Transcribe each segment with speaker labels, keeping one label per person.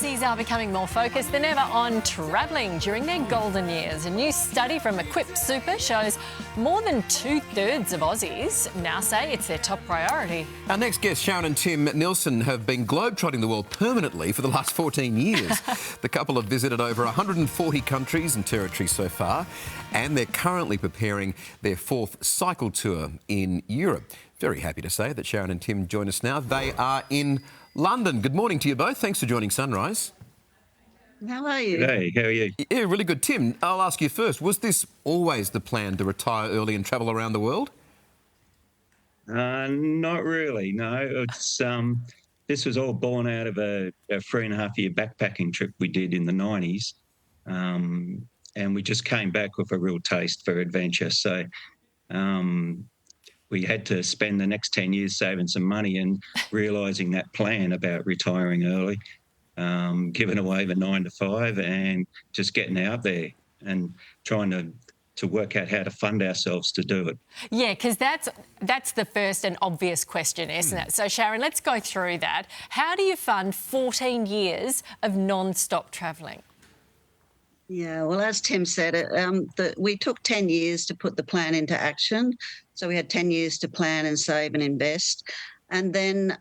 Speaker 1: Aussies are becoming more focused than ever on travelling during their golden years. A new study from Equip Super shows more than 2/3 of Aussies now say it's their top priority.
Speaker 2: Our next guests, Sharon and Tim Nielsen, have been globetrotting the world permanently for the last 14 years. The couple have visited over 140 countries and territories so far, and they're currently preparing their 4th cycle tour in Europe. Very happy to say that Sharon and Tim join us now. They are in London. Good morning to you both. Thanks for joining Sunrise.
Speaker 3: How are you?
Speaker 4: Hey, how are you?
Speaker 2: Yeah, really good. Tim, I'll ask you first. Was this always the plan to retire early and travel around the world?
Speaker 4: Not really, no. It's this was all born out of a 3.5-year backpacking trip we did in the 90s. And we just came back with a real taste for adventure. So we had to spend the next 10 years saving some money and realising that plan about retiring early, giving away the 9 to 5 and just getting out there and trying to work out how to fund ourselves to do it.
Speaker 1: Yeah, because that's the first and obvious question, isn't it? So, Sharon, let's go through that. How do you fund 14 years of non-stop travelling?
Speaker 3: Yeah, well, as Tim said, we took 10 years to put the plan into action. So we had 10 years to plan and save and invest. And then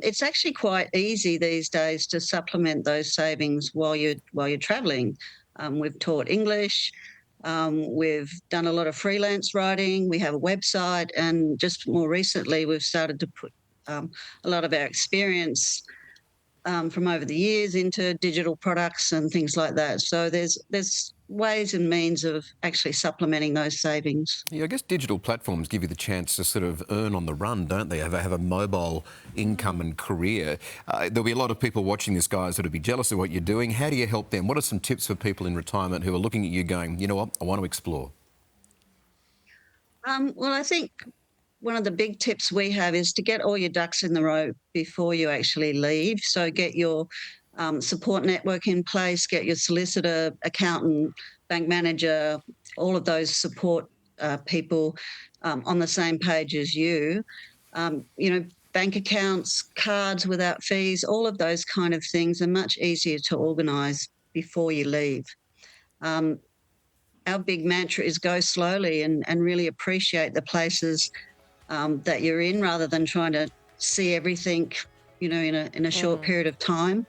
Speaker 3: it's actually quite easy these days to supplement those savings while you're travelling. We've taught English. We've done a lot of freelance writing. We have a website, and just more recently, we've started to put a lot of our experience from over the years into digital products and things like that. So there's ways and means of actually supplementing those savings.
Speaker 2: Yeah, I guess digital platforms give you the chance to sort of earn on the run, don't they? Have a mobile income and career. There'll be a lot of people watching this, guys, that'll be jealous of what you're doing. How do you help them? What are some tips for people in retirement who are looking at you going, you know what, I want to explore?
Speaker 3: Well, I think one of the big tips we have is to get all your ducks in the row before you actually leave. So get your support network in place, get your solicitor, accountant, bank manager, all of those support people on the same page as you. Bank accounts, cards without fees, all of those kind of things are much easier to organise before you leave. Our big mantra is go slowly and really appreciate the places that you're in, rather than trying to see everything, in a short period of time.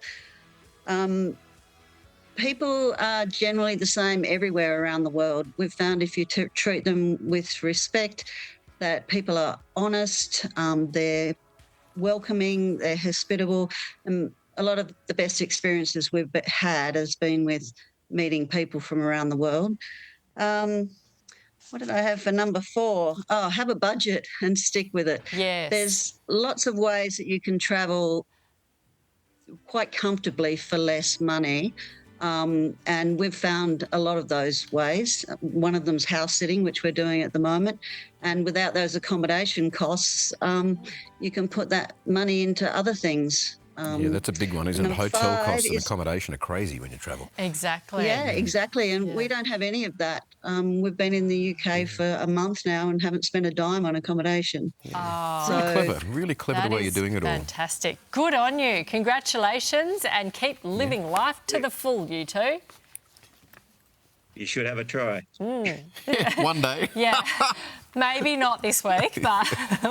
Speaker 3: People are generally the same everywhere around the world. We've found if you treat them with respect, that people are honest, they're welcoming, they're hospitable. And a lot of the best experiences we've had has been with meeting people from around the world. What did I have for number 4? Oh, have a budget and stick with it.
Speaker 1: Yes.
Speaker 3: There's lots of ways that you can travel quite comfortably for less money. And we've found a lot of those ways. One of them's house sitting, which we're doing at the moment. And without those accommodation costs, you can put that money into other things.
Speaker 2: Yeah, that's a big one, isn't it? Hotel costs and accommodation are crazy when you travel.
Speaker 1: Exactly.
Speaker 3: Yeah, exactly. And we don't have any of that. We've been in the UK for a month now and haven't spent a dime on accommodation.
Speaker 1: Oh,
Speaker 2: Really clever. Really clever the way you're doing it all.
Speaker 1: Fantastic. Good on you. Congratulations, and keep living life to the full, you two.
Speaker 4: You should have a try.
Speaker 2: One day.
Speaker 1: Yeah. Maybe not this week, but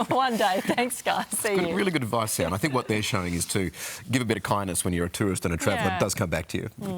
Speaker 1: one day. Thanks, guys. See you.
Speaker 2: Really good advice, Sam. I think what they're showing is to give a bit of kindness when you're a tourist and a traveller.
Speaker 1: Yeah.
Speaker 2: It does come back to you, which is